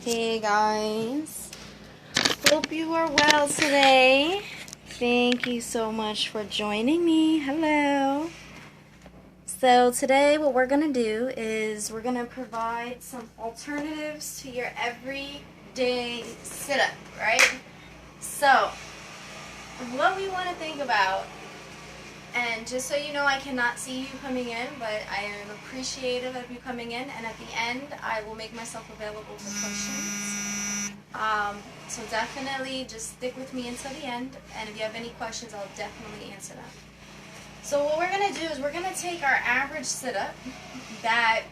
Hey guys, hope you are well today. Thank you so much for joining me. Hello. So today what we're going to do is we're going to provide some alternatives to your everyday sit-up, right? So what we want to think about, and just so you know, I cannot see you coming in, but I am appreciative of you coming in, and at the end I will make myself available for questions. So definitely just stick with me until the end, and if you have any questions, I'll definitely answer them. So what we're going to do is we're going to take our average sit-up that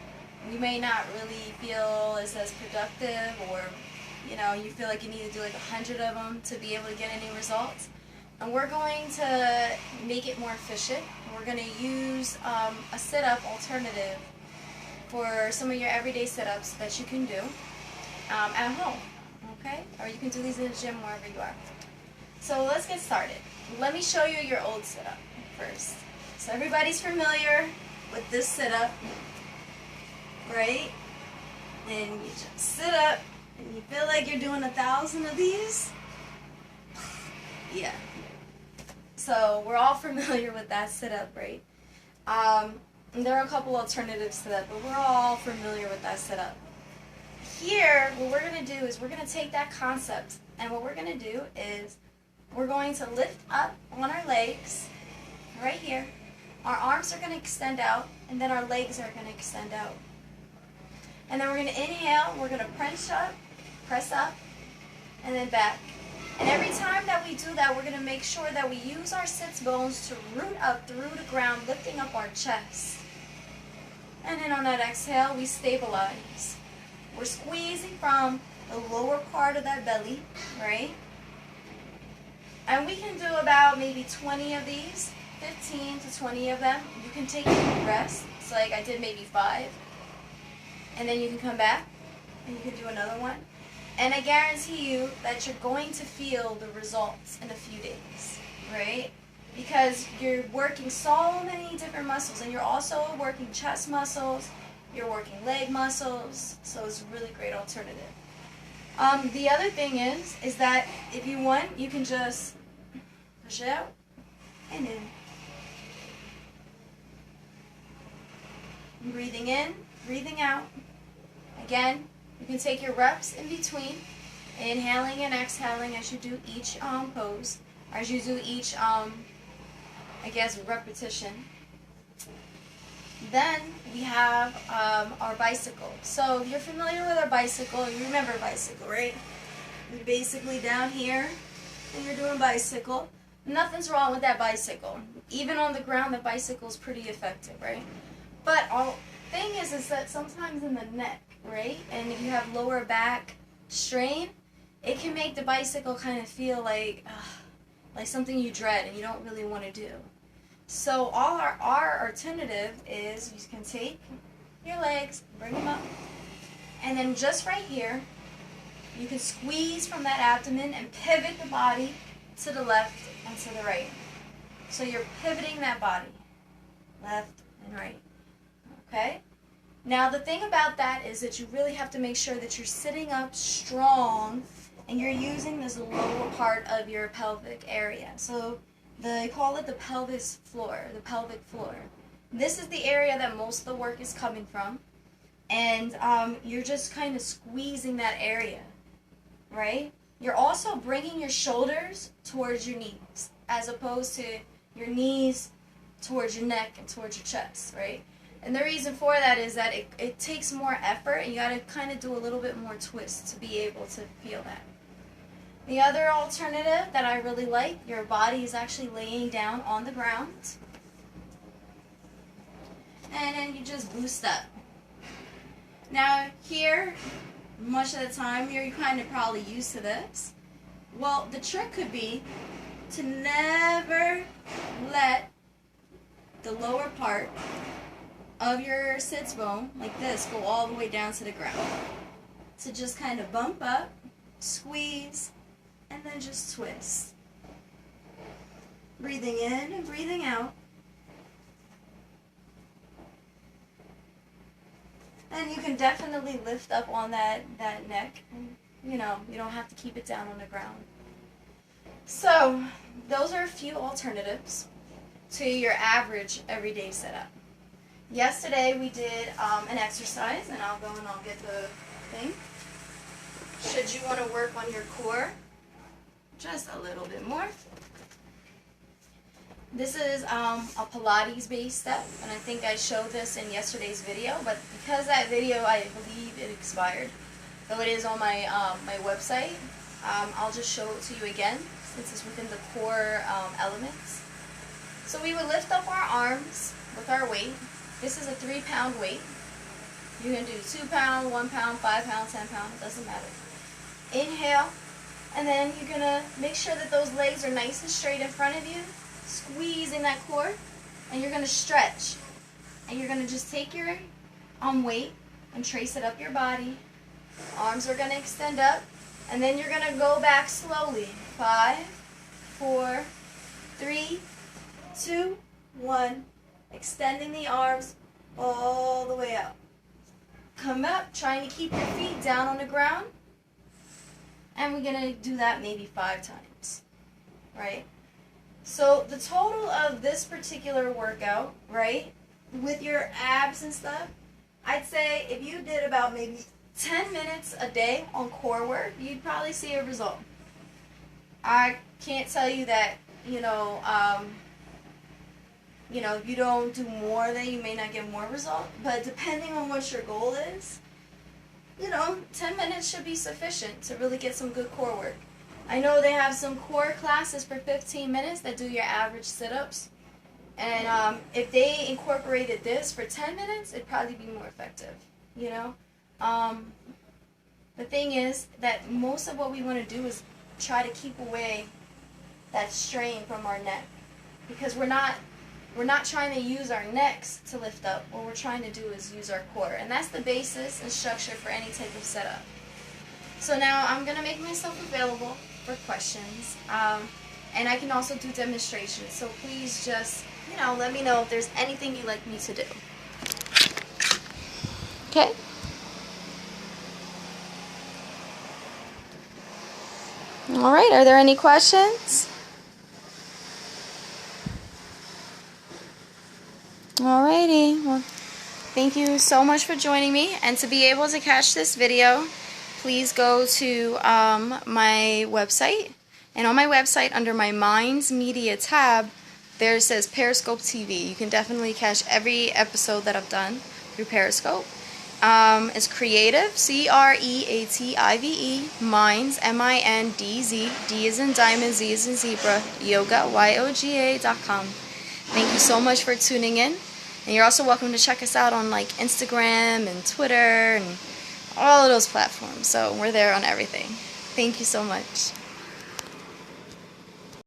you may not really feel is as productive, or you feel like you need to do like 100 of them to be able to get any results. And we're going to make it more efficient. We're going to use a sit-up alternative for some of your everyday sit-ups that you can do at home, okay? Or you can do these in the gym, wherever you are. So let's get started. Let me show you your old sit-up first. So everybody's familiar with this sit-up, right? And you just sit up and you feel like you're doing 1,000 of these. Yeah. So we're all familiar with that sit-up, right? And there are a couple alternatives to that, but we're all familiar with that sit-up. Here, what we're going to do is we're going to take that concept, and what we're going to do is we're going to lift up on our legs, right here. Our arms are going to extend out, and then our legs are going to extend out. And then we're going to inhale, we're going to press up, and then back. And every time that we do that, we're going to make sure that we use our sits bones to root up through the ground, lifting up our chest. And then on that exhale, we stabilize. We're squeezing from the lower part of that belly, right? And we can do about maybe 20 of these, 15 to 20 of them. You can take a rest. So like I did maybe 5. And then you can come back and you can do another one. And I guarantee you that you're going to feel the results in a few days, right? Because you're working so many different muscles, and you're also working chest muscles, you're working leg muscles, so it's a really great alternative. The other thing is that if you want, you can just push out and in. Breathing in, breathing out. Again, you can take your reps in between, inhaling and exhaling as you do each pose, or as you do each, repetition. Then we have our bicycle. So if you're familiar with our bicycle, you remember bicycle, right? You're basically down here, and you're doing bicycle. Nothing's wrong with that bicycle. Even on the ground, the bicycle is pretty effective, right? But all thing is that sometimes in the neck, right? And if you have lower back strain, it can make the bicycle kind of feel like something you dread and you don't really want to do. So our alternative is you can take your legs, bring them up, and then just right here, you can squeeze from that abdomen and pivot the body to the left and to the right. So you're pivoting that body, left and right. Okay? Now the thing about that is that you really have to make sure that you're sitting up strong and you're using this lower part of your pelvic area. So they call it the pelvis floor, the pelvic floor. This is the area that most of the work is coming from, and you're just kind of squeezing that area, right? You're also bringing your shoulders towards your knees as opposed to your knees towards your neck and towards your chest, right? And the reason for that is that it takes more effort, and you got to kind of do a little bit more twist to be able to feel that. The other alternative that I really like, your body is actually laying down on the ground. And then you just boost up. Now here, much of the time, you're kind of probably used to this. Well, the trick could be to never let the lower part of your sits bone, like this, go all the way down to the ground. So just kind of bump up, squeeze, and then just twist. Breathing in and breathing out. And you can definitely lift up on that neck. And, you don't have to keep it down on the ground. So, those are a few alternatives to your average everyday setup. Yesterday we did an exercise, and I'll go and I'll get the thing. Should you want to work on your core just a little bit more. This is a Pilates based step, and I think I showed this in yesterday's video, but because that video, I believe it expired, though it is on my my website, I'll just show it to you again since it's within the core elements. So we would lift up our arms with our weight. This is a 3-pound weight. You can do 2 pound, 1 pound, 5 pound, 10 pound, it doesn't matter. Inhale, and then you're going to make sure that those legs are nice and straight in front of you, squeezing that core, and you're going to stretch. And you're going to just take your weight and trace it up your body. Arms are going to extend up, and then you're going to go back slowly. 5, 4, 3, 2, 1. Extending the arms all the way out. Come up, trying to keep your feet down on the ground. And we're going to do that maybe 5 times. Right? So the total of this particular workout, right, with your abs and stuff, I'd say if you did about maybe 10 minutes a day on core work, you'd probably see a result. I can't tell you that, if you don't do more, then you may not get more result. But depending on what your goal is, 10 minutes should be sufficient to really get some good core work. I know they have some core classes for 15 minutes that do your average sit-ups. And if they incorporated this for 10 minutes, it'd probably be more effective, The thing is that most of what we want to do is try to keep away that strain from our neck. Because we're not trying to use our necks to lift up. What we're trying to do is use our core. And that's the basis and structure for any type of setup. So now I'm going to make myself available for questions. And I can also do demonstrations. So please just, let me know if there's anything you'd like me to do. Okay? All right. Are there any questions? Alrighty, well, thank you so much for joining me, and to be able to catch this video, please go to my website, and on my website, under my Mindz Media tab, there it says Periscope TV. You can definitely catch every episode that I've done through Periscope. It's creative, CREATIVE, Mindz, MINDZ, D as in diamond, Z as in zebra, yoga, YOGA.com. Thank you so much for tuning in. And you're also welcome to check us out on Instagram and Twitter and all of those platforms. So we're there on everything. Thank you so much.